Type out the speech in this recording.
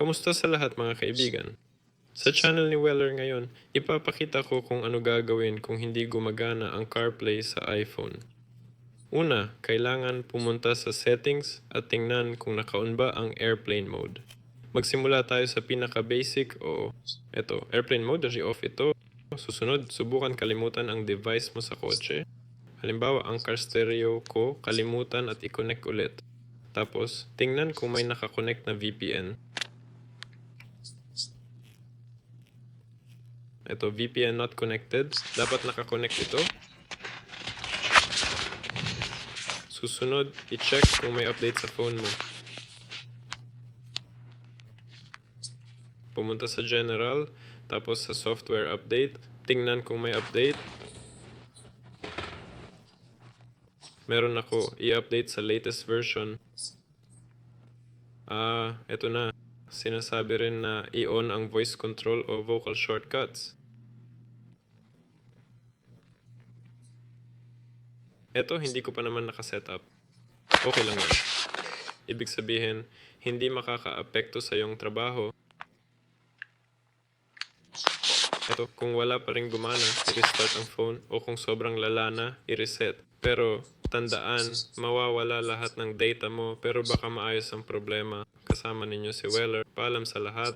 Kamusta sa lahat mga kaibigan? Sa channel ni Weller ngayon, ipapakita ko kung ano gagawin kung hindi gumagana ang CarPlay sa iPhone. Una, kailangan pumunta sa settings at tingnan kung naka-on ba ang airplane mode. Magsimula tayo sa pinaka-basic o airplane mode, off ito. Susunod, subukan kalimutan ang device mo sa kotse. Halimbawa, ang car stereo ko, kalimutan at i-connect ulit. Tapos, tingnan kung may nakakonect na VPN. Ito, VPN not connected. Dapat nakakonect ito. Susunod, i-check kung may update sa phone mo. Pumunta sa General, tapos sa Software Update. Tingnan kung may update. Meron ako, i-update sa latest version. Ito na. Sinasabi rin na i-on ang voice control o vocal shortcuts. Ito, hindi ko pa naman nakasetup. Okay lang yan. Ibig sabihin, hindi makaka-apekto sa iyong trabaho. Ito, kung wala pa rin gumana, i-restart ang phone o kung sobrang lala na, i-reset. Pero, tandaan, mawawala lahat ng data mo pero baka maayos ang problema. Kasama ninyo si Weller. Paalam sa lahat.